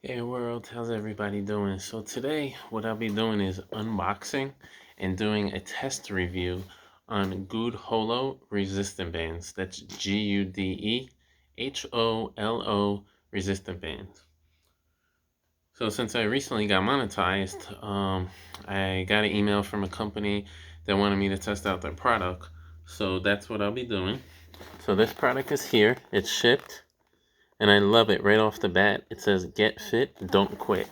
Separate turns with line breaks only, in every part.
Hey world, how's everybody doing? So today what I'll be doing is unboxing and doing a test review on GUDEHOLO resistant bands. That's GUDEHOLO resistant bands. So since I recently got monetized, I got an email from a company that wanted me to test out their product. So that's what I'll be doing. So this product is here, it's shipped. And I love it right off the bat. It says, "Get fit, don't quit."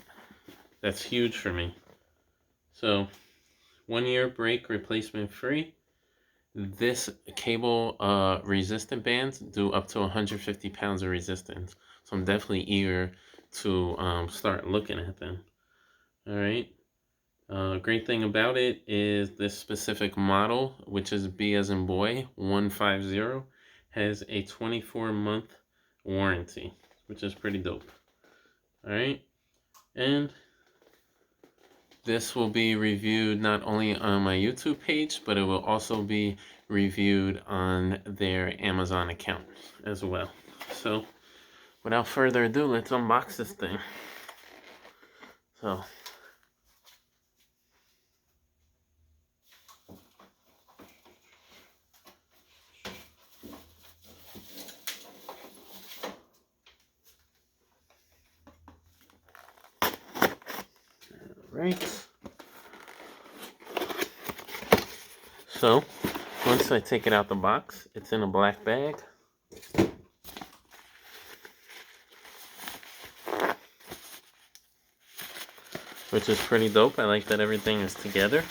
That's huge for me. So, 1 year break replacement free. This cable resistant bands do up to 150 pounds of resistance. So I'm definitely eager to start looking at them. All right. Great thing about it is this specific model, which is B as in boy 150, has a 24-month warranty, which is pretty dope. All right. And this will be reviewed not only on my YouTube page, but it will also be reviewed on their Amazon account as well. So, without further ado, let's unbox this thing. So, right. So, once I take it out the box, it's in a black bag. Which is pretty dope. I like that everything is together.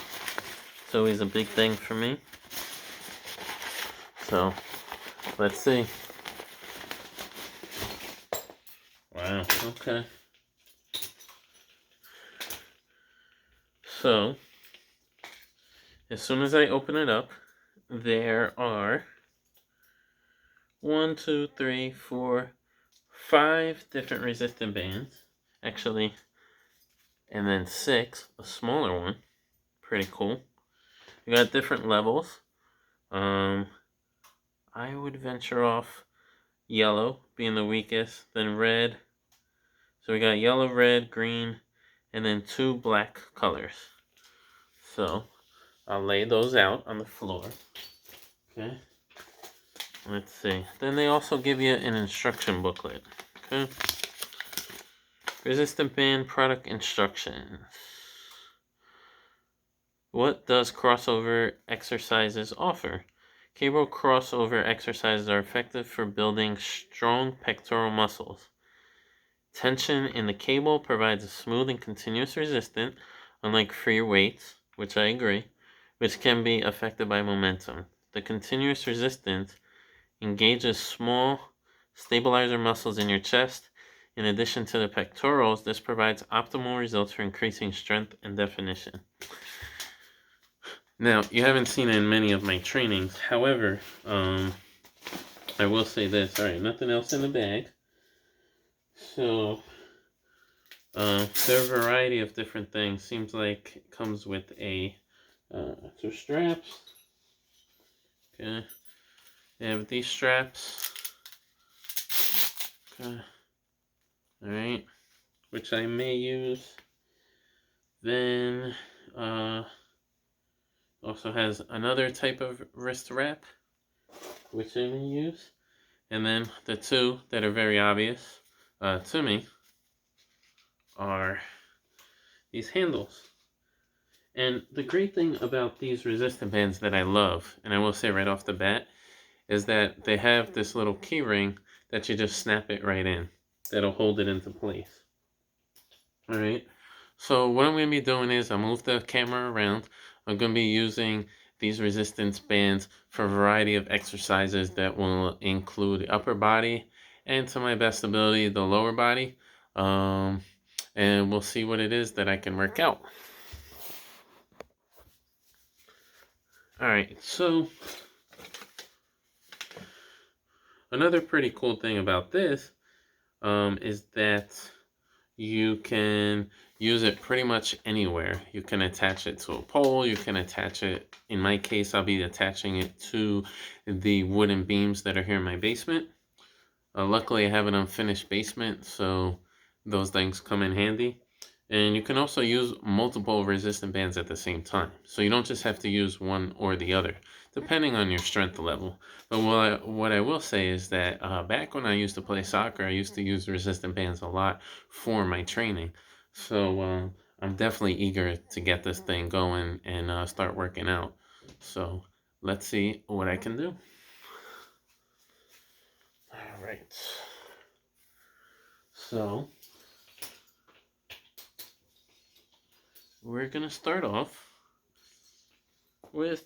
It's always a big thing for me. So, let's see. Wow, okay. So, as soon as I open it up, there are 1, 2, 3, 4, 5 different resistant bands. Actually, and then 6, a smaller one. Pretty cool. You got different levels. I would venture off yellow being the weakest, then red. So we got yellow, red, green, and then 2 black colors. So I'll lay those out on the floor. Okay. Let's see. Then they also give you an instruction booklet. Okay. Resistant band product instructions. What does crossover exercises offer? Cable crossover exercises are effective for building strong pectoral muscles. Tension in the cable provides a smooth and continuous resistance, unlike free weights, which I agree, which can be affected by momentum. The continuous resistance engages small stabilizer muscles in your chest. In addition to the pectorals, this provides optimal results for increasing strength and definition. Now, you haven't seen it in many of my trainings. However, I will say this. All right, nothing else in the bag. So, there are a variety of different things. Seems like it comes with a two straps. Okay, they have these straps. Okay, all right, which I may use. Then, also has another type of wrist wrap, which I may use. And then the two that are very obvious to me are these handles. And the great thing about these resistant bands that I love, and I will say right off the bat, is that they have this little key ring that you just snap it right in. That'll hold it into place. Alright, so what I'm going to be doing is I'll move the camera around. I'm going to be using these resistance bands for a variety of exercises that will include the upper body and, to my best ability, the lower body. And we'll see what it is that I can work out. Alright, so another pretty cool thing about this is that you can use it pretty much anywhere. You can attach it to a pole, you can attach it, in my case, I'll be attaching it to the wooden beams that are here in my basement. Luckily, I have an unfinished basement, so those things come in handy. And you can also use multiple resistant bands at the same time. So you don't just have to use one or the other, depending on your strength level. But what I will say is that back when I used to play soccer, I used to use resistant bands a lot for my training. So I'm definitely eager to get this thing going and start working out. So let's see what I can do. All right. So we're going to start off with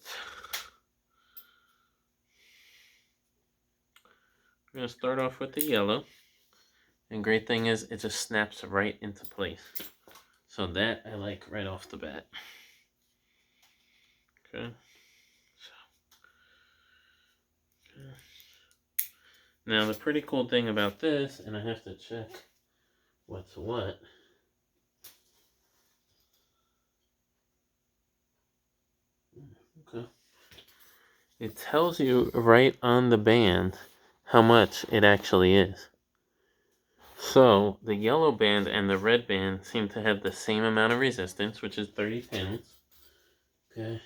the yellow. And great thing is it just snaps right into place. So that I like right off the bat. Okay. Now the pretty cool thing about this, and I have to check what's what. Okay. It tells you right on the band how much it actually is. So the yellow band and the red band seem to have the same amount of resistance, which is 30 pounds. Okay.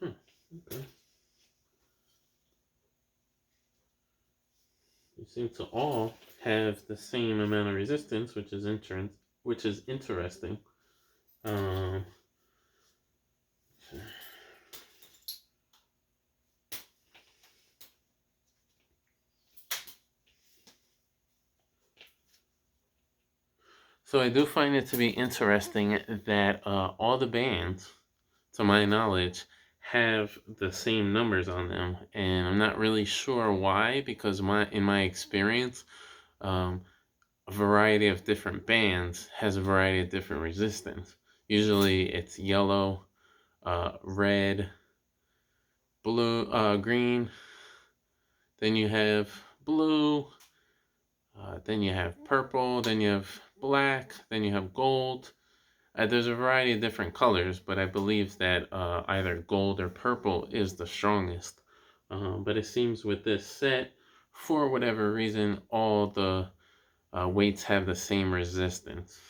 Okay. They seem to all have the same amount of resistance, which is interesting. So I do find it to be interesting that all the bands, to my knowledge, have the same numbers on them, and I'm not really sure why. Because in my experience, a variety of different bands has a variety of different resistance. Usually, it's yellow, red, blue, green. Then you have blue. Then you have purple. Then you have black. Then you have gold. There's a variety of different colors, but I believe that either gold or purple is the strongest. But it seems with this set, for whatever reason, all the weights have the same resistance.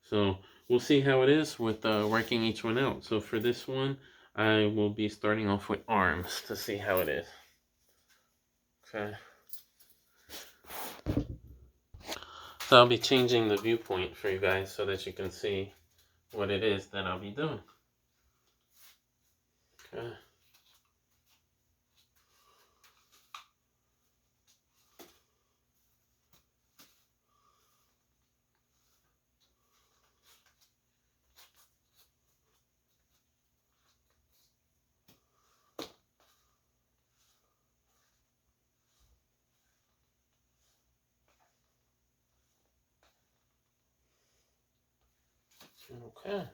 So we'll see how it is with working each one out. So for this one, I will be starting off with arms to see how it is. Okay. So I'll be changing the viewpoint for you guys so that you can see what it is that I'll be doing. Okay. Okay.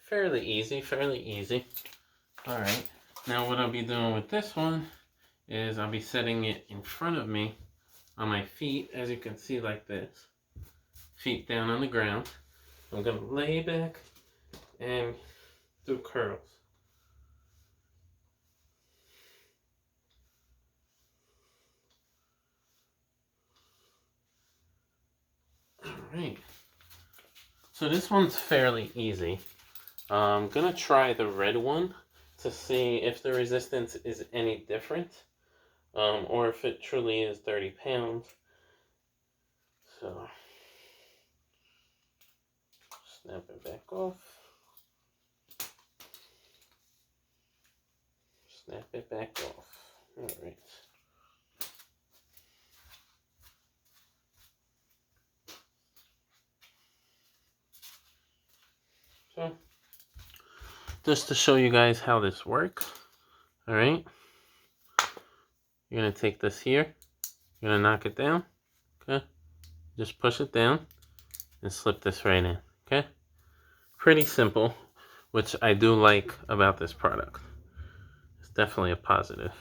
Fairly easy. Alright, now what I'll be doing with this one is I'll be setting it in front of me on my feet, as you can see, like this. Feet down on the ground. I'm going to lay back and do curls. Alright, so this one's fairly easy. I'm going to try the red one to see if the resistance is any different, or if it truly is 30 pounds. So, snap it back off. Snap it back off. Alright. So, just to show you guys how this works, alright, you're going to take this here, you're going to knock it down, okay, just push it down, and slip this right in, okay, pretty simple, which I do like about this product. It's definitely a positive.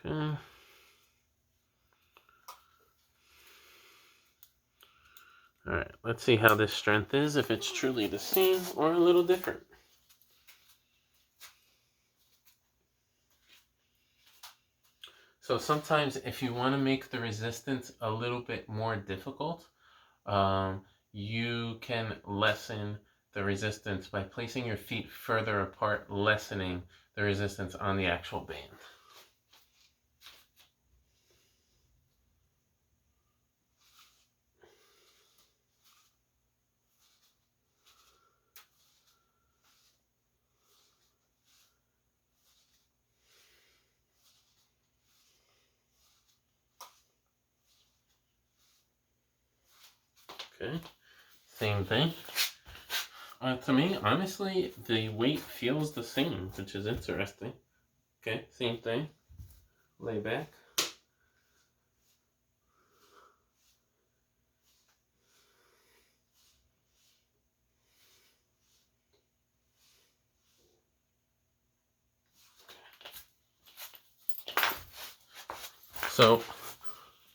Okay. Alright, let's see how this strength is, if it's truly the same or a little different. So sometimes if you want to make the resistance a little bit more difficult, you can lessen the resistance by placing your feet further apart, lessening the resistance on the actual band. Okay, same thing. To me, honestly, the weight feels the same, which is interesting. Okay, same thing. Lay back. So,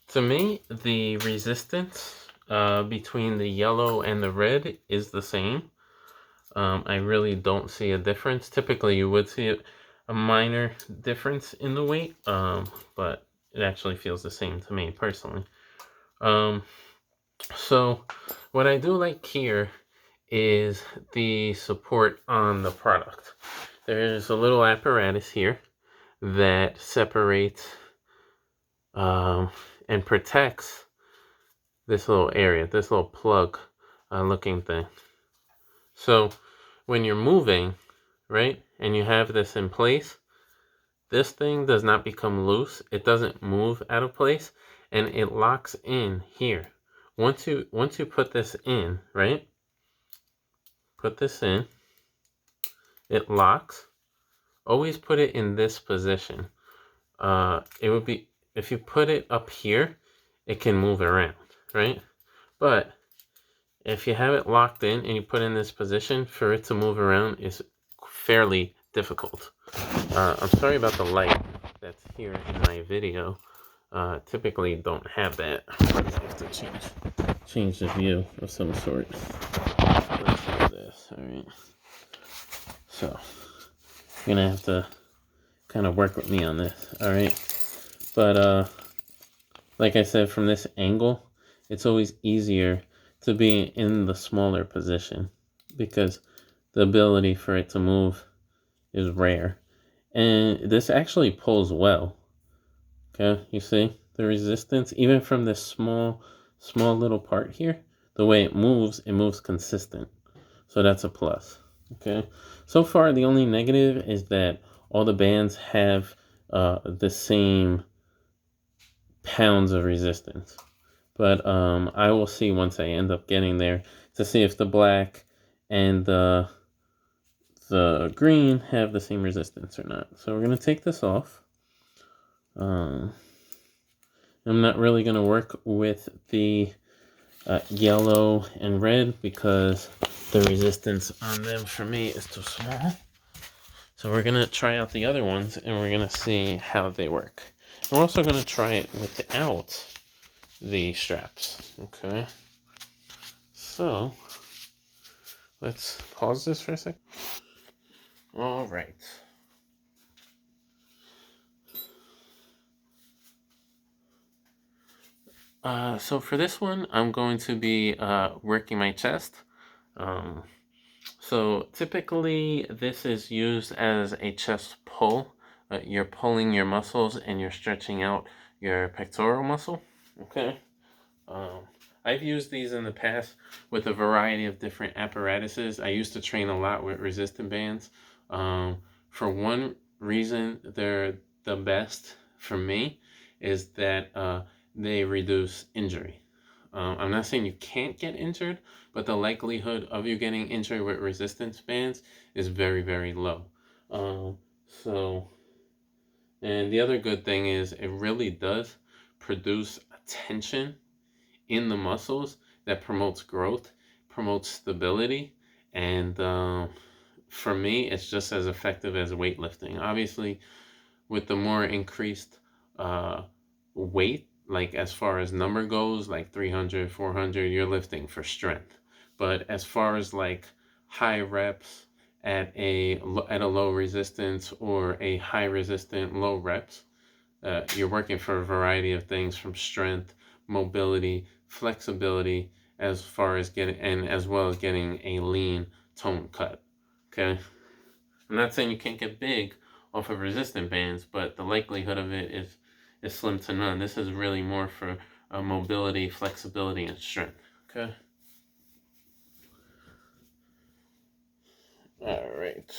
to me, the resistance between the yellow and the red is the same. I really don't see a difference. Typically, you would see a minor difference in the weight, but it actually feels the same to me personally. So what I do like here is the support on the product. There's a little apparatus here that separates and protects this little area, this little plug looking thing. So when you're moving, right, and you have this in place, this thing does not become loose. It doesn't move out of place, and it locks in here. Once you put this in, right, put this in, it locks. Always put it in this position. It would be, if you put it up here, it can move around, right? But if you have it locked in and you put it in this position, for it to move around is fairly difficult. I'm sorry about the light that's here in my video. Typically don't have that. I have to change the view of some sort. Let's do this, alright. So, you're gonna have to kind of work with me on this, alright? But, like I said, from this angle, it's always easier to be in the smaller position because the ability for it to move is rare. And this actually pulls well. Okay, you see the resistance, even from this small little part here, the way it moves consistent. So that's a plus. Okay, so far the only negative is that all the bands have the same pounds of resistance. But I will see once I end up getting there to see if the black and the green have the same resistance or not. So we're gonna take this off. I'm not really going to work with the yellow and red because the resistance on them for me is too small. So we're going to try out the other ones and we're going to see how they work. We're also going to try it without the straps. Okay. So let's pause this for a sec. All right. So for this one, I'm going to be working my chest. So typically this is used as a chest pull. You're pulling your muscles and you're stretching out your pectoral muscle. Okay. I've used these in the past with a variety of different apparatuses. I used to train a lot with resistant bands. For one reason, they're the best for me is that they reduce injury. I'm not saying you can't get injured, but the likelihood of you getting injured with resistance bands is very, very low. And the other good thing is it really does produce a tension in the muscles that promotes growth, promotes stability, and for me, it's just as effective as weightlifting. Obviously, with the more increased weight, like as far as number goes, like 300, 400, you're lifting for strength. But as far as like high reps at a low resistance or a high resistant low reps, You're working for a variety of things from strength, mobility, flexibility, as far as getting, and as well as getting a lean tone cut. Okay. I'm not saying you can't get big off of resistant bands, but the likelihood of it is slim to none. This is really more for mobility, flexibility, and strength. Okay. All right.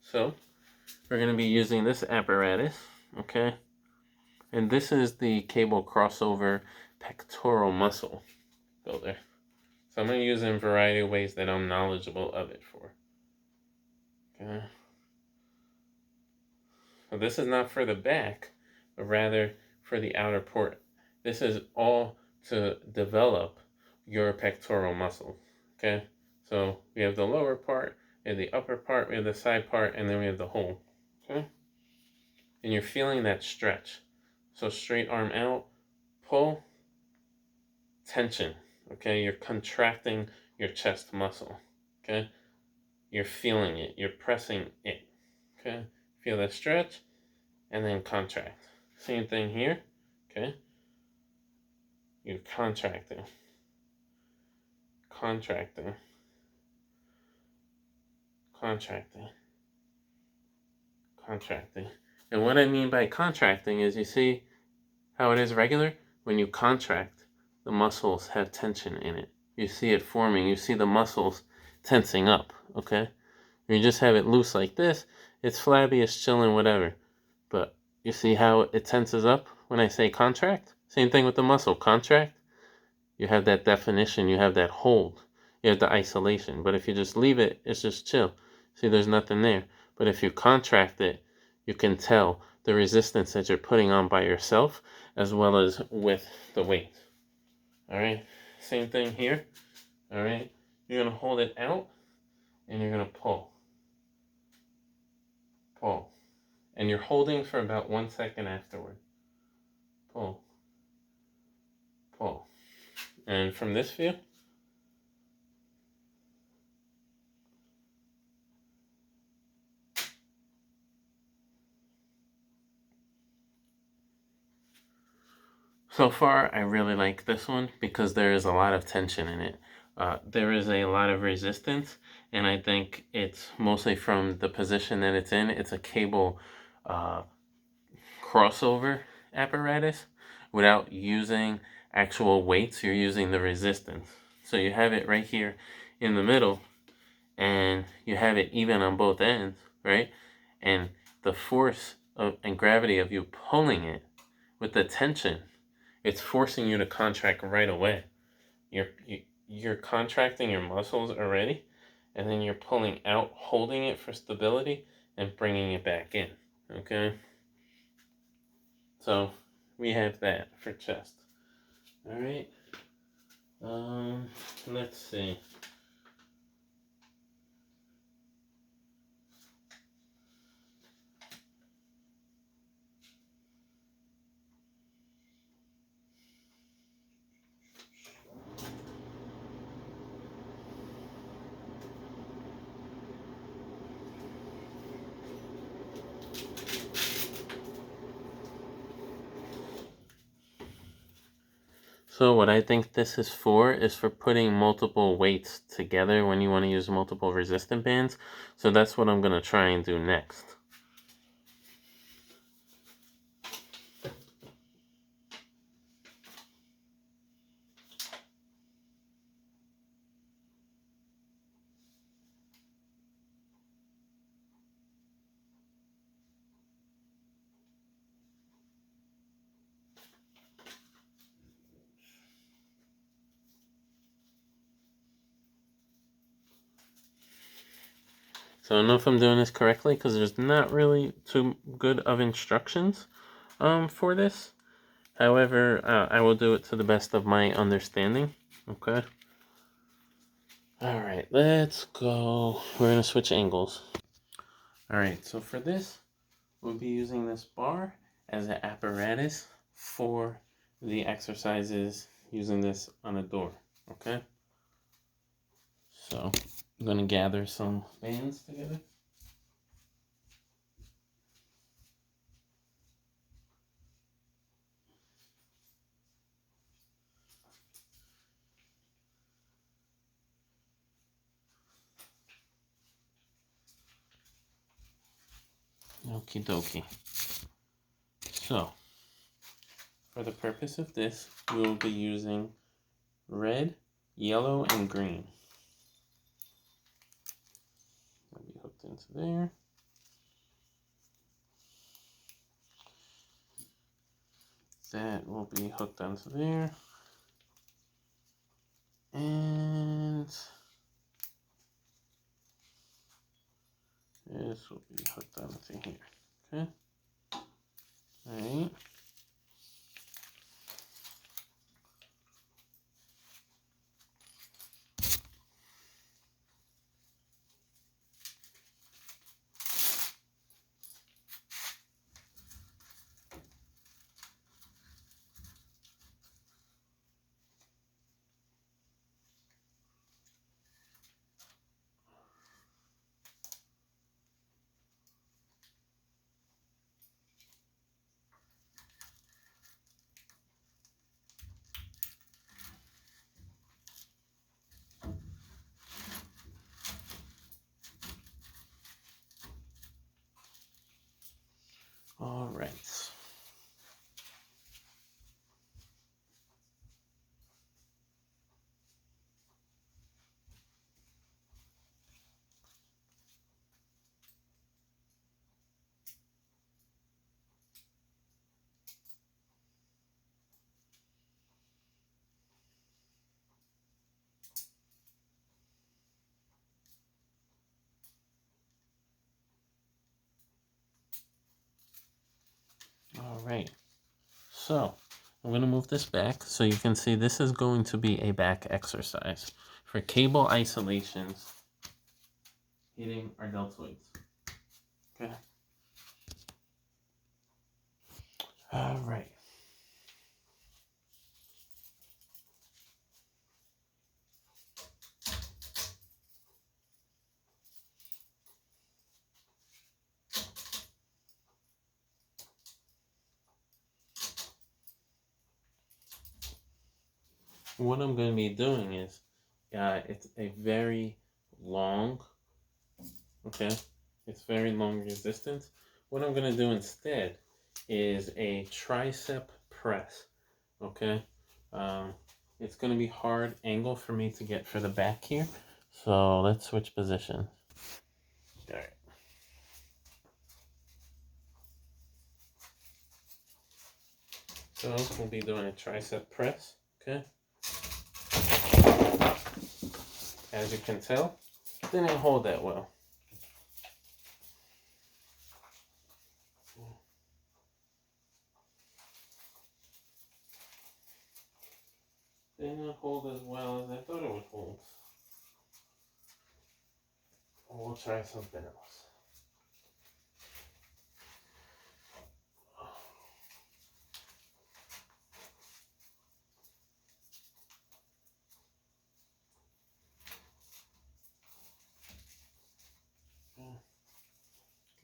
So we're going to be using this apparatus. Okay. And this is the cable crossover pectoral muscle builder. So I'm going to use it in a variety of ways that I'm knowledgeable of it for. Okay. So this is not for the back, but rather for the outer port. This is all to develop your pectoral muscle. Okay. So we have the lower part, we have the upper part, we have the side part, and then we have the whole. Okay. And you're feeling that stretch. So straight arm out, pull, tension. Okay, you're contracting your chest muscle. Okay, you're feeling it, you're pressing it. Okay, feel that stretch and then contract. Same thing here. Okay, you're contracting, contracting, contracting, contracting. And what I mean by contracting is, you see how it is regular? When you contract, the muscles have tension in it. You see it forming, you see the muscles tensing up, okay? When you just have it loose like this, it's flabby, it's chilling, whatever. But you see how it tenses up when I say contract? Same thing with the muscle. Contract, you have that definition, you have that hold, you have the isolation. But if you just leave it, it's just chill. See, there's nothing there. But if you contract it, you can tell the resistance that you're putting on by yourself as well as with the weight. All right, same thing here. All right, you're gonna hold it out and you're gonna pull, pull, and you're holding for about 1 second afterward. Pull, pull, and from this view, so far, I really like this one because there is a lot of tension in it. There is a lot of resistance, and I think it's mostly from the position that it's in. It's a cable crossover apparatus without using actual weights. You're using the resistance. So you have it right here in the middle, and you have it even on both ends, right? And the force and gravity of you pulling it with the tension, it's forcing you to contract right away. You're contracting your muscles already, and then you're pulling out, holding it for stability, and bringing it back in. Okay? So we have that for chest. All right. Let's see. So what I think this is for putting multiple weights together when you want to use multiple resistant bands. So that's what I'm going to try and do next. So I don't know if I'm doing this correctly because there's not really too good of instructions for this. However, I will do it to the best of my understanding. Okay. Alright, let's go. We're going to switch angles. Alright, so for this, we'll be using this bar as an apparatus for the exercises using this on a door. Okay. So I'm going to gather some bands together. Okie dokie. So, for the purpose of this, we will be using red, yellow, and green. That'll be hooked into there. That will be hooked onto there. And this will be hooked onto here. Okay. Alright. Alright. Alright. So, I'm going to move this back so you can see this is going to be a back exercise for cable isolations hitting our deltoids. Okay. Alright. What I'm going to be doing is, it's a very long, okay? It's very long resistance. What I'm going to do instead is a tricep press, okay? It's going to be hard angle for me to get for the back here. So let's switch positions. All right. So we'll be doing a tricep press, okay? As you can tell, didn't hold that well. Didn't hold as well as I thought it would hold. We'll try something else.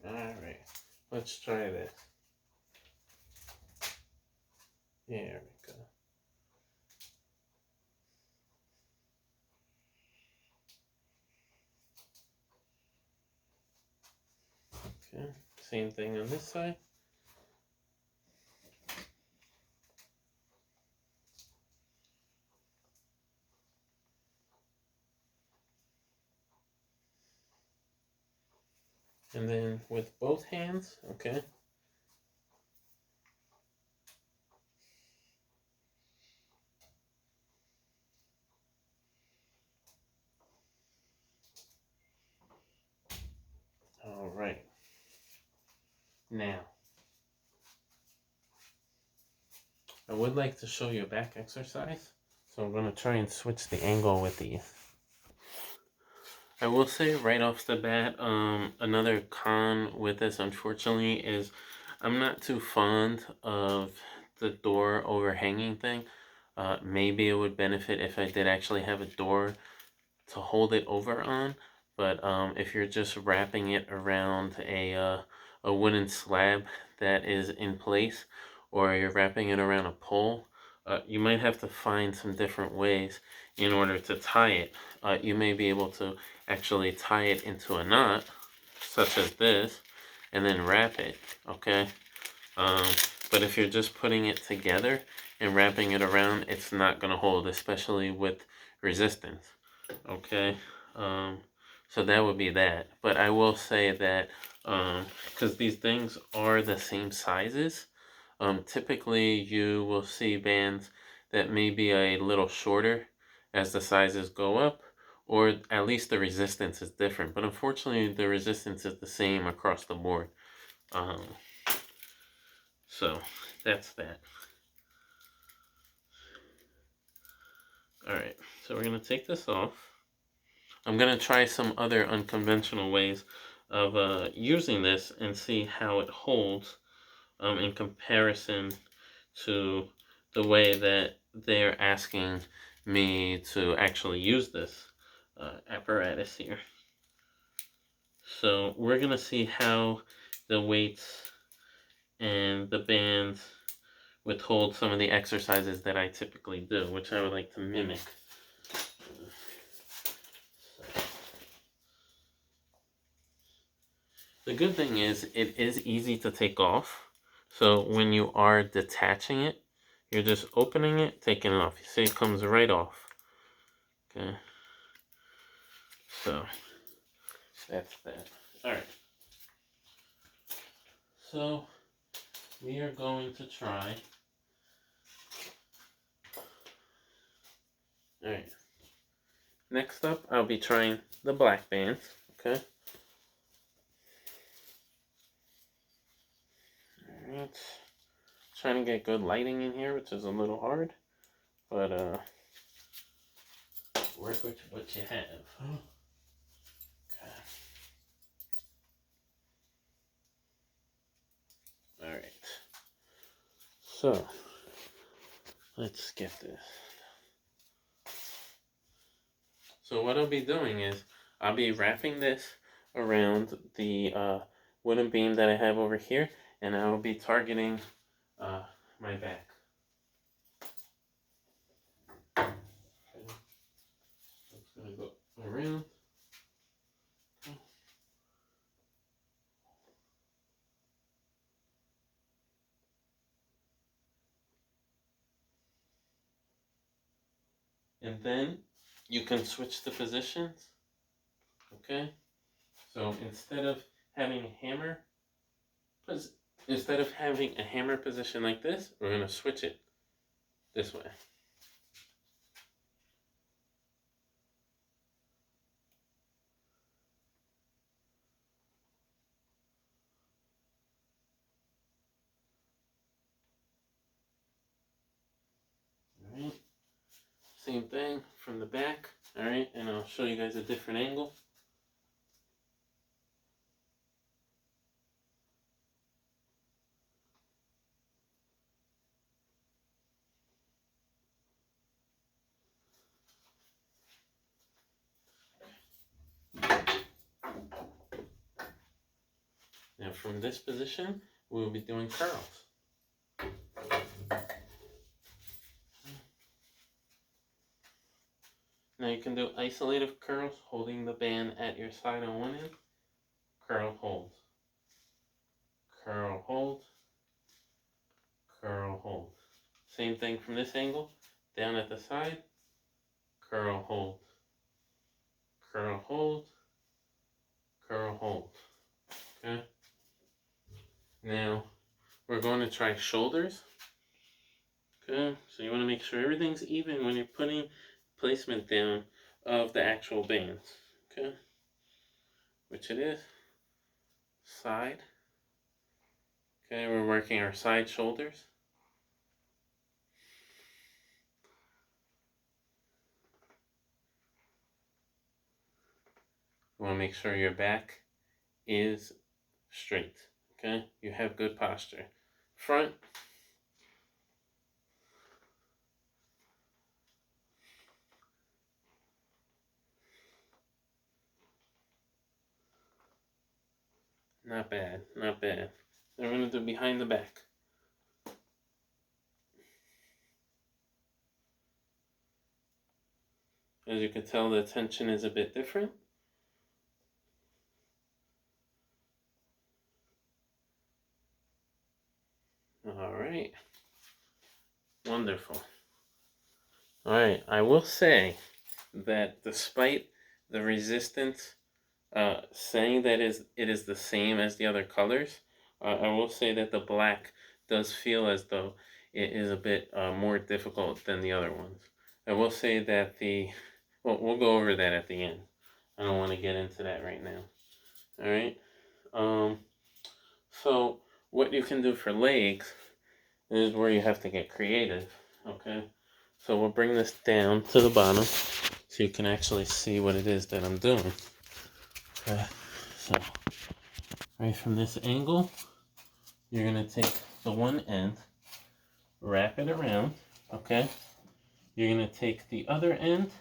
Alright, let's try this. There we go. Okay, same thing on this side. And then with both hands, okay. All right. Now, I would like to show you a back exercise. So I'm going to try and switch the angle with these. I will say right off the bat, another con with this, unfortunately, is I'm not too fond of the door overhanging thing. Maybe it would benefit if I did actually have a door to hold it over on, but if you're just wrapping it around a wooden slab that is in place, or you're wrapping it around a pole, you might have to find some different ways in order to tie it. You may be able to actually tie it into a knot, such as this, and then wrap it, okay? But if you're just putting it together and wrapping it around, it's not going to hold, especially with resistance, okay? So that would be that. But I will say that, because these things are the same sizes, typically you will see bands that may be a little shorter as the sizes go up, or at least the resistance is different. But unfortunately, the resistance is the same across the board. So that's that. Alright, so we're going to take this off. I'm going to try some other unconventional ways of using this and see how it holds in comparison to the way that they're asking me to actually use this apparatus here. So we're going to see how the weights and the bands withhold some of the exercises that I typically do, which I would like to mimic. The good thing is it is easy to take off. So when you are detaching it, you're just opening it, taking it off. You see it comes right off. Okay. So that's that. Alright. So we are going to try. Alright. Next up, I'll be trying the black bands. Okay. Alright. Trying to get good lighting in here, which is a little hard. But work with what you have. Okay. Alright. So let's get this. So what I'll be doing is I'll be wrapping this around the wooden beam that I have over here, and I will be targeting my back. Okay. So it's going to go around. Okay. And then you can switch the positions. Okay. So instead of having a hammer position like this, we're going to switch it this way. Alright. Same thing from the back. Alright, and I'll show you guys a different angle. Now from this position, we will be doing curls. Now you can do isolated curls, holding the band at your side on one end. Curl, hold. Curl, hold. Curl, hold. Same thing from this angle, down at the side. Curl, hold. Curl, hold. Curl, hold. Okay? Now, we're going to try shoulders. Okay, so you want to make sure everything's even when you're putting placement down of the actual bands. Okay, which it is. Side. Okay, we're working our side shoulders. You want to make sure your back is straight. Okay, you have good posture. Front. Not bad, not bad. Then we're going to do behind the back. As you can tell, the tension is a bit different. Wonderful. All right, I will say that despite the resistance saying that it is the same as the other colors, I will say that the black does feel as though it is a bit more difficult than the other ones. I will say that well, we'll go over that at the end. I don't want to get into that right now. All right. So what you can do for legs is where you have to get creative. Okay. So we'll bring this down to the bottom so you can actually see what it is that I'm doing. Okay. So right from this angle, you're going to take the one end, wrap it around, okay? You're going to take the other end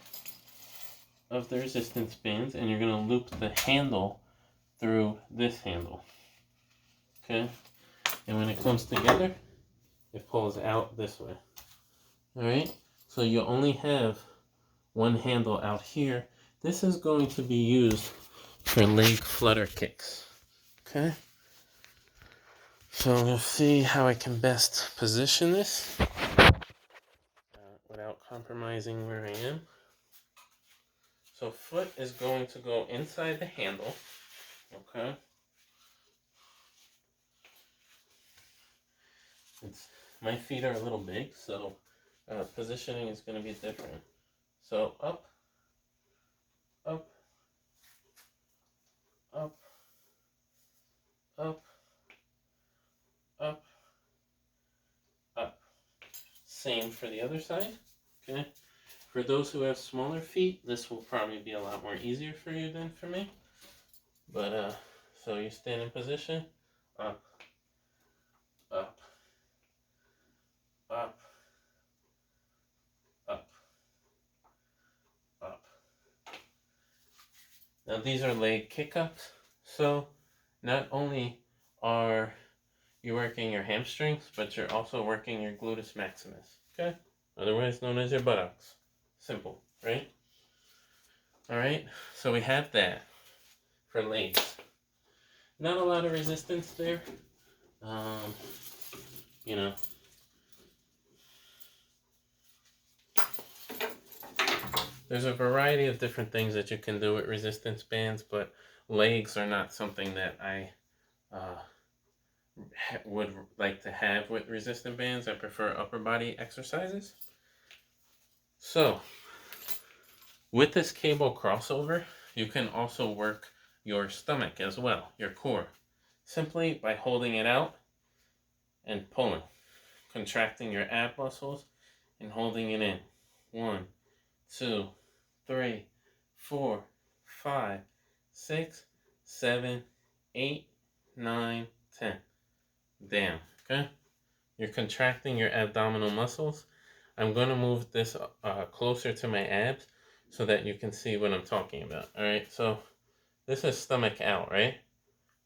of the resistance bands and you're going to loop the handle through this handle, okay? And when it comes together, it pulls out this way, all right? So you only have one handle out here. This is going to be used for leg flutter kicks, okay? So I'm going to see how I can best position this without compromising where I am. So foot is going to go inside the handle, okay? My feet are a little big, so positioning is going to be different. So up, up, up, up, up, up. Same for the other side, okay? For those who have smaller feet, this will probably be a lot more easier for you than for me. But, so you stand in position, up, up, up, up, up. Now these are leg kick-ups, so not only are you working your hamstrings, but you're also working your gluteus maximus, okay? Otherwise known as your buttocks. Simple, right? All right, so we have that for legs. Not a lot of resistance there. You know, there's a variety of different things that you can do with resistance bands, but legs are not something that I would like to have with resistant bands. I prefer upper body exercises. So, with this cable crossover, you can also work your stomach as well, your core, simply by holding it out and pulling, contracting your ab muscles and holding it in. 1, 2, 3, 4, 5, 6, 7, 8, 9, 10. Down, okay? You're contracting your abdominal muscles. I'm going to move this closer to my abs so that you can see what I'm talking about. All right, so this is stomach out, right?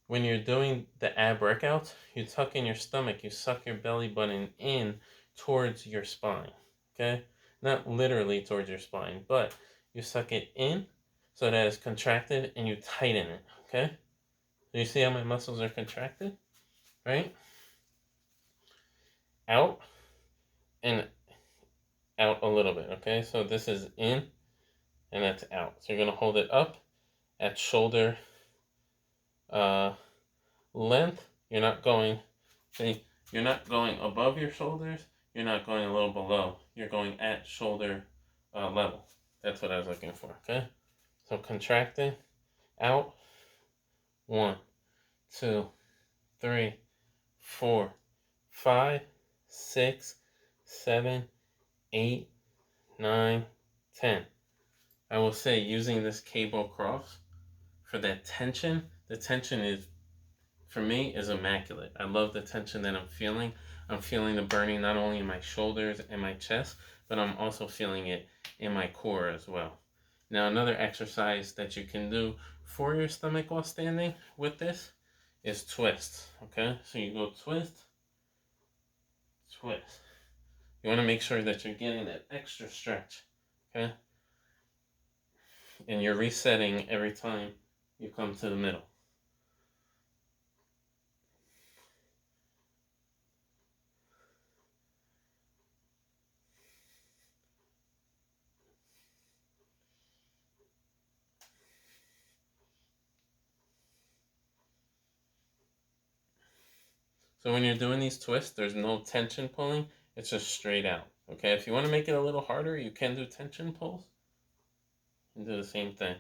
When you're doing the ab workouts, you tuck in your stomach, you suck your belly button in towards your spine, okay? Not literally towards your spine, but you suck it in so that it's contracted and you tighten it, okay? So you see how my muscles are contracted, right? Out and out a little bit, okay? So this is in and that's out. So you're going to hold it up at shoulder length. You're not going, see, you're not going above your shoulders. You're not going a little below. You're going at shoulder level. That's what I was looking for, okay? So contracting, out, 1, 2, 3, 4, 5, 6, 7, 8, 9, 10. I will say using this cable cross for that tension, the tension is, for me, is immaculate. I love the tension that I'm feeling. I'm feeling the burning not only in my shoulders and my chest, but I'm also feeling it in my core as well. Now, another exercise that you can do for your stomach while standing with this is twists, okay? So you go twist, twist. You want to make sure that you're getting that extra stretch, okay? And you're resetting every time you come to the middle. So when you're doing these twists, there's no tension pulling. It's just straight out. Okay, if you want to make it a little harder, you can do tension pulls and do the same thing.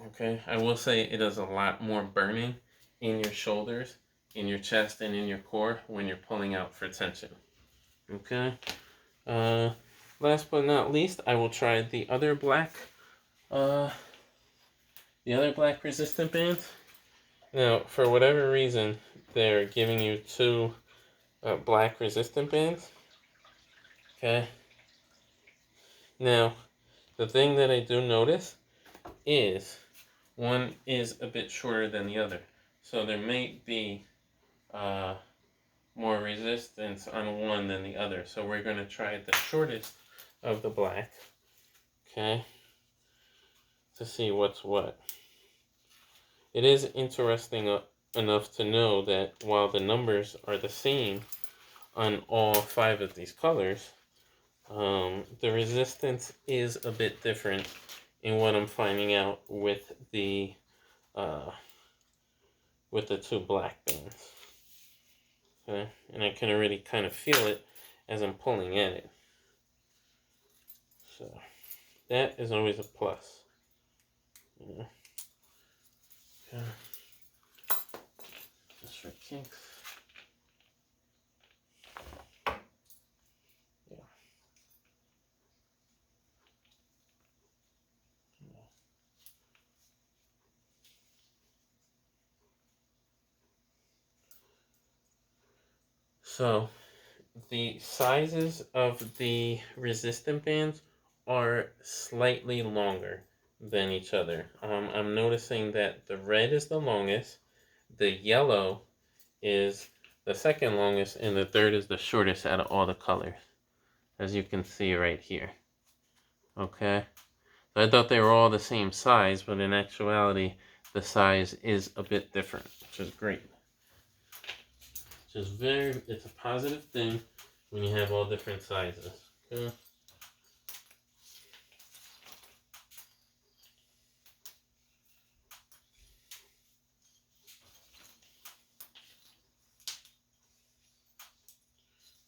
Okay, I will say it does a lot more burning in your shoulders, in your chest, and in your core when you're pulling out for tension. Okay. Last but not least, I will try the other black resistant bands. Now, for whatever reason, they're giving you two black resistant bands. Okay. Now, the thing that I do notice is one is a bit shorter than the other. So there may be more resistance on one than the other. So we're going to try the shortest of the black. Okay. To see what's what. It is interesting enough to know that while the numbers are the same on all 5 of these colors, the resistance is a bit different in what I'm finding out with the 2 black bands. Okay, and I can already kind of feel it as I'm pulling at it. So that is always a plus. Yeah. Okay. Just for kinks. So the sizes of the resistant bands are slightly longer than each other. I'm noticing that the red is the longest, the yellow is the second longest, and the third is the shortest out of all the colors, as you can see right here. Okay, so I thought they were all the same size, but in actuality, the size is a bit different, which is great. It's a positive thing when you have all different sizes. Okay.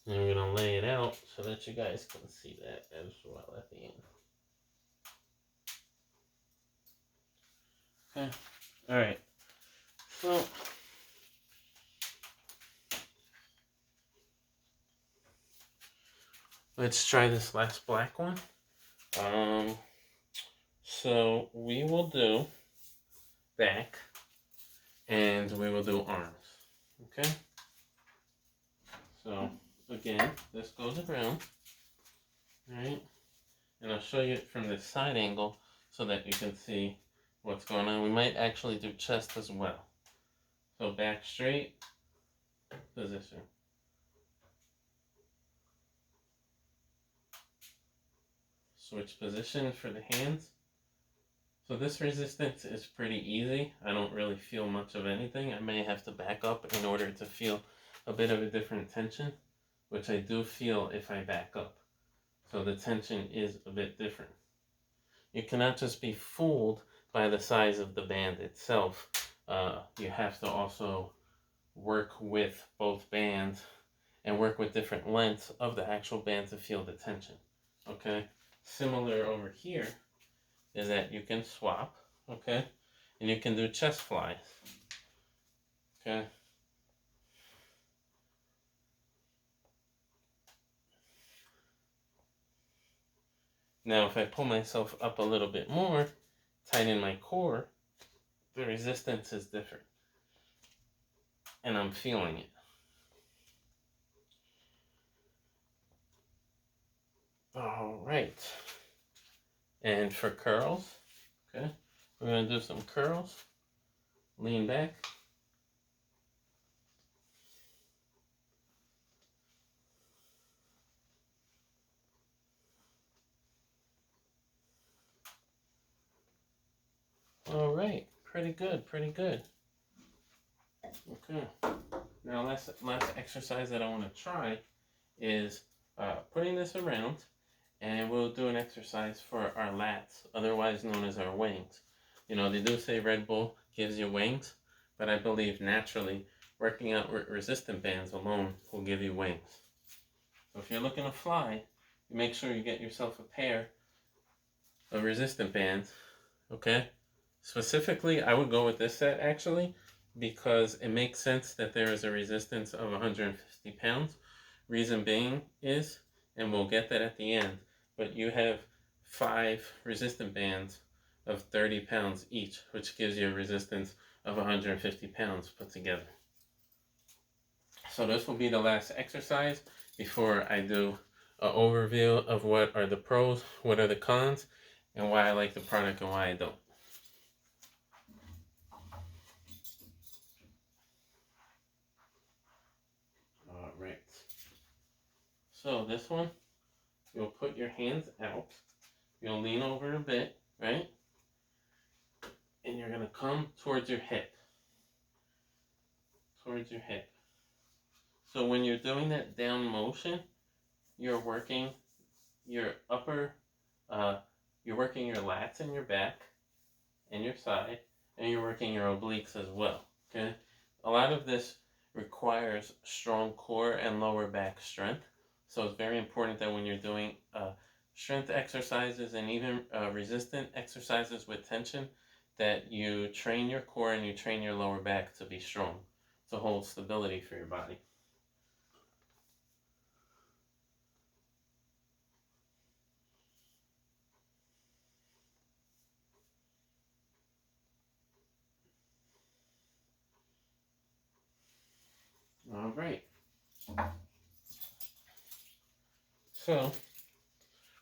And I'm going to lay it out so that you guys can see that as well at the end. Okay. Alright. So, let's try this last black one. So we will do back and we will do arms. Okay? So, again, this goes around. Alright? And I'll show you it from this side angle so that you can see what's going on. We might actually do chest as well. So back straight, position. Switch position for the hands. So this resistance is pretty easy. I don't really feel much of anything. I may have to back up in order to feel a bit of a different tension, which I do feel if I back up. So the tension is a bit different. You cannot just be fooled by the size of the band itself. You have to also work with both bands and work with different lengths of the actual band to feel the tension. Okay? Similar over here is that you can swap, okay? And you can do chest flies, okay? Now, if I pull myself up a little bit more, tighten my core, the resistance is different. And I'm feeling it. All right. And for curls, okay, we're going to do some curls. Lean back. All right, pretty good, pretty good. Okay, now last exercise that I want to try is putting this around and we'll do an exercise for our lats, otherwise known as our wings. You know, they do say Red Bull gives you wings, but I believe naturally working out with resistant bands alone will give you wings. So if you're looking to fly, you make sure you get yourself a pair of resistant bands, okay? Specifically, I would go with this set actually, because it makes sense that there is a resistance of 150 pounds. Reason being is, and we'll get that at the end, but you have 5 resistant bands of 30 pounds each, which gives you a resistance of 150 pounds put together. So this will be the last exercise before I do an overview of what are the pros, what are the cons, and why I like the product and why I don't. All right. So this one, you'll put your hands out. You'll lean over a bit, right? And you're gonna come towards your hip. Towards your hip. So when you're doing that down motion, you're working your you're working your lats and your back and your side, and you're working your obliques as well, okay? A lot of this requires strong core and lower back strength, so it's very important that when you're doing strength exercises and even resistant exercises with tension, that you train your core and you train your lower back to be strong, to hold stability for your body. All right. So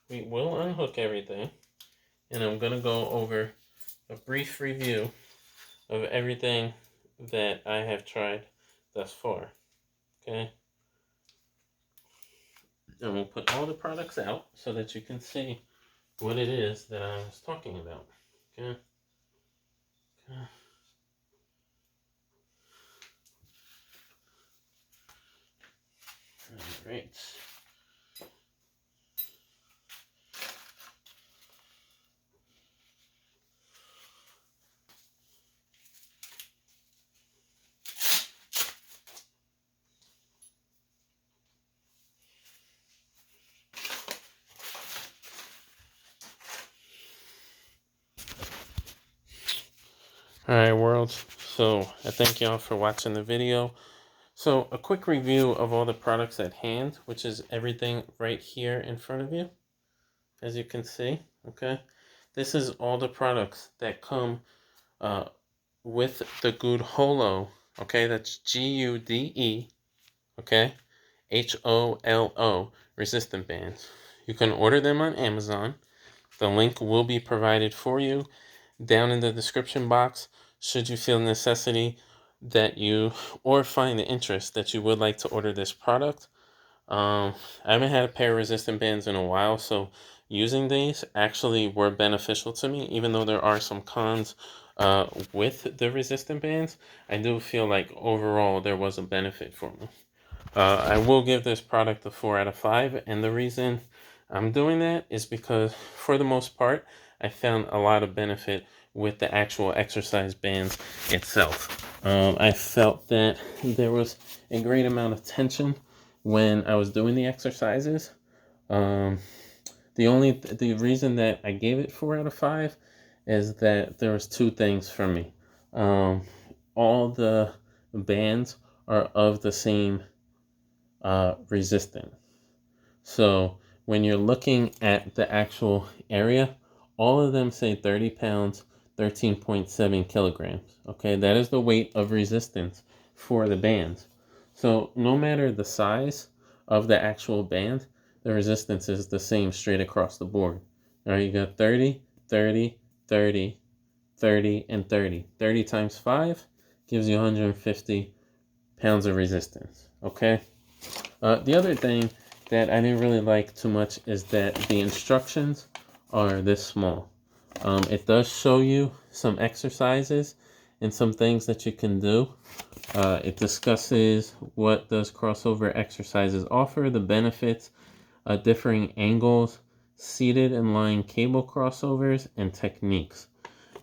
we will unhook everything, and I'm going to go over a brief review of everything that I have tried thus far. Okay. And we'll put all the products out so that you can see what it is that I was talking about. Okay. Okay. All right. Alright, world. So I thank y'all for watching the video. So a quick review of all the products at hand, which is everything right here in front of you, as you can see. Okay, this is all the products that come with the GUDEHOLO. Okay, that's GUDE. Okay, HOLO resistant bands. You can order them on Amazon. The link will be provided for you down in the description box should you feel necessity that you or find the interest that you would like to order this product. I haven't had a pair of resistant bands in a while, so using these actually were beneficial to me. Even though there are some cons with the resistant bands, I do feel like overall there was a benefit for me. I will give this product a 4 out of 5, and the reason I'm doing that is because for the most part I found a lot of benefit with the actual exercise bands itself. I felt that there was a great amount of tension when I was doing the exercises. The reason that I gave it 4 out of 5 is that there was 2 things for me. All the bands are of the same resistance. So when you're looking at the actual area, all of them say 30 pounds, 13.7 kilograms. Okay, that is the weight of resistance for the bands. So no matter the size of the actual band, the resistance is the same straight across the board. All right, you got 30, 30, 30, 30, and 30. 30 times 5 gives you 150 pounds of resistance. Okay. The other thing that I didn't really like too much is that the instructions are this small. It does show you some exercises and some things that you can do. It discusses what does crossover exercises offer, the benefits, differing angles, seated and lying cable crossovers, and techniques.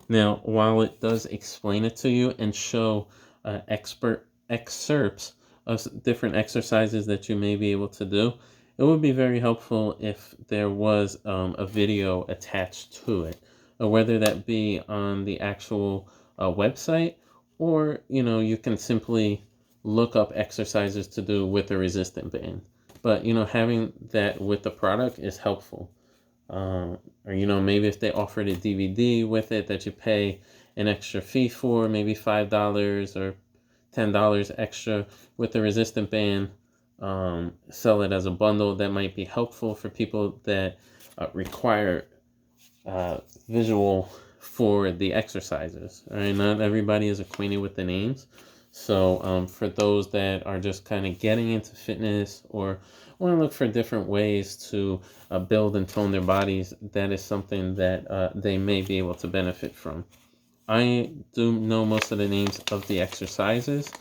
Now, while it does explain it to you and show expert excerpts of different exercises that you may be able to do, it would be very helpful if there was a video attached to it, or whether that be on the actual website, or you can simply look up exercises to do with a resistant band. But having that with the product is helpful. Or maybe if they offered a DVD with it that you pay an extra fee for, maybe $5 or $10 extra with the resistant band, sell it as a bundle. That might be helpful for people that require visual for the exercises. All right, not everybody is acquainted with the names. So for those that are just kind of getting into fitness or want to look for different ways to build and tone their bodies, that is something that they may be able to benefit from. I do know most of the names of the exercises.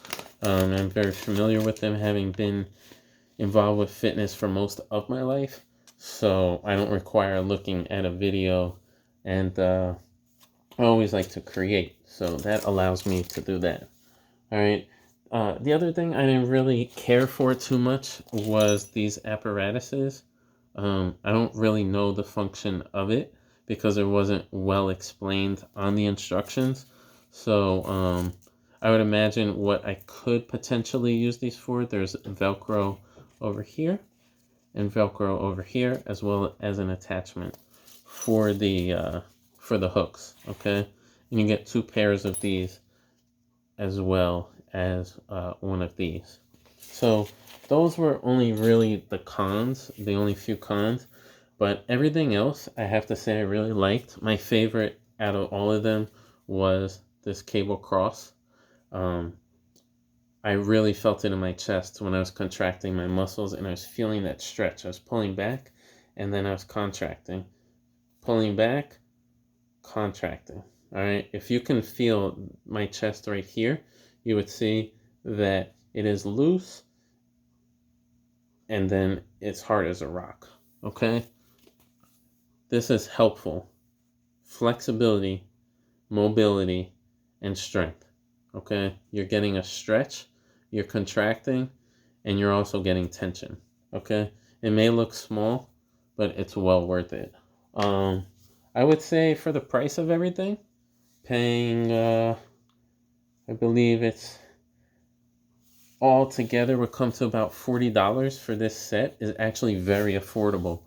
I'm very familiar with them, having been involved with fitness for most of my life. So I don't require looking at a video, and I always like to create. So that allows me to do that. All right. The other thing I didn't really care for too much was these apparatuses. I don't really know the function of it because it wasn't well explained on the instructions. So I would imagine what I could potentially use these for. There's Velcro over here and Velcro over here, as well as an attachment for the hooks. Okay, and you get 2 pairs of these as well as one of these. So those were only really the cons, the only few cons, but everything else I have to say I really liked. My favorite out of all of them was this cable cross. I really felt it in my chest when I was contracting my muscles, and I was feeling that stretch. I was pulling back, and then I was contracting. Pulling back, contracting. All right, if you can feel my chest right here, you would see that it is loose and then it's hard as a rock. Okay, this is helpful. Flexibility, mobility, and strength. Okay, you're getting a stretch, you're contracting, and you're also getting tension. Okay, it may look small, but it's well worth it. I would say for the price of everything, paying I believe it's all together would come to about $40 for this set, is actually very affordable.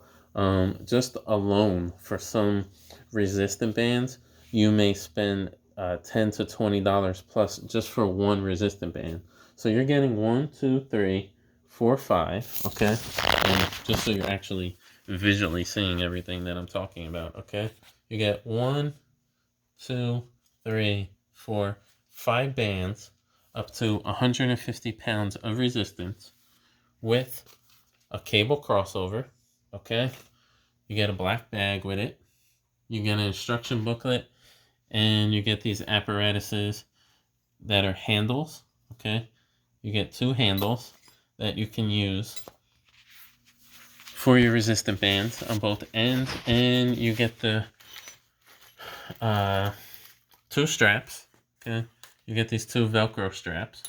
Just alone for some resistant bands, you may spend $10 to $20 plus just for one resistant band. So you're getting 1, 2, 3, 4, 5, okay? And just so you're actually visually seeing everything that I'm talking about, okay? You get 1, 2, 3, 4, 5 bands up to 150 pounds of resistance with a cable crossover, okay? You get a black bag with it. You get an instruction booklet, and you get these apparatuses that are handles, okay? You get 2 handles that you can use for your resistant bands on both ends, and you get the 2 straps, okay? You get these 2 Velcro straps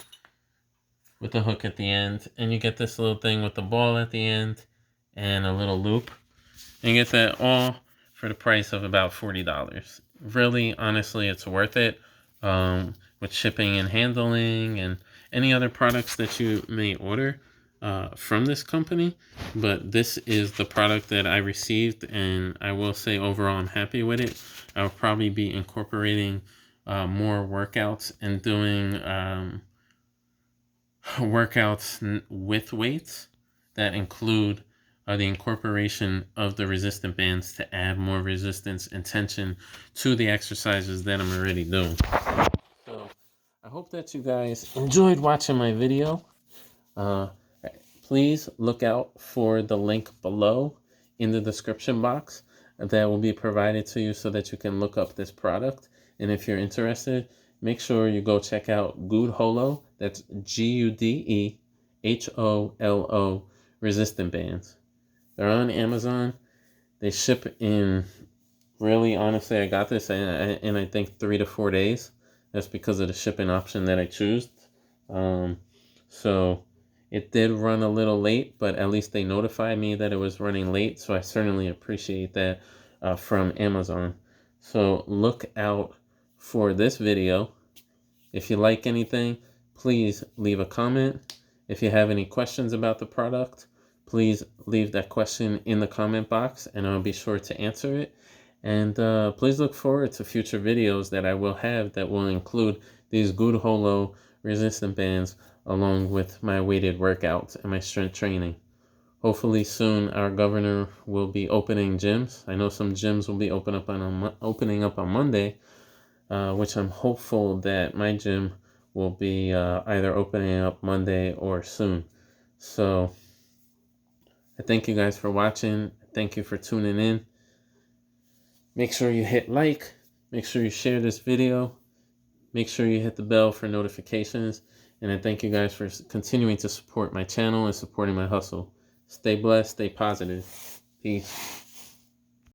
with the hook at the end, and you get this little thing with the ball at the end and a little loop. And you get that all for the price of about $40. Really, honestly, it's worth it with shipping and handling and any other products that you may order from this company. But this is the product that I received, and I will say overall I'm happy with it. I'll probably be incorporating more workouts and doing workouts with weights that include the incorporation of the resistant bands to add more resistance and tension to the exercises that I'm already doing. So I hope that you guys enjoyed watching my video. Please look out for the link below in the description box that will be provided to you so that you can look up this product. And if you're interested, make sure you go check out GUDEHOLO. That's GUDEHOLO resistant bands. They're on Amazon. They ship in, really, honestly, I got this in I think 3 to 4 days. That's because of the shipping option that I choose. So it did run a little late, but at least they notified me that it was running late. So I certainly appreciate that from Amazon. So look out for this video. If you like anything, please leave a comment. If you have any questions about the product, please leave that question in the comment box and I'll be sure to answer it. And please look forward to future videos that I will have that will include these GUDEHOLO resistant bands along with my weighted workouts and my strength training. Hopefully soon our governor will be opening gyms. I know some gyms will be opening up on Monday, which I'm hopeful that my gym will be either opening up Monday or soon. So I thank you guys for watching. Thank you for tuning in. Make sure you hit like. Make sure you share this video. Make sure you hit the bell for notifications. And I thank you guys for continuing to support my channel and supporting my hustle. Stay blessed. Stay positive. Peace.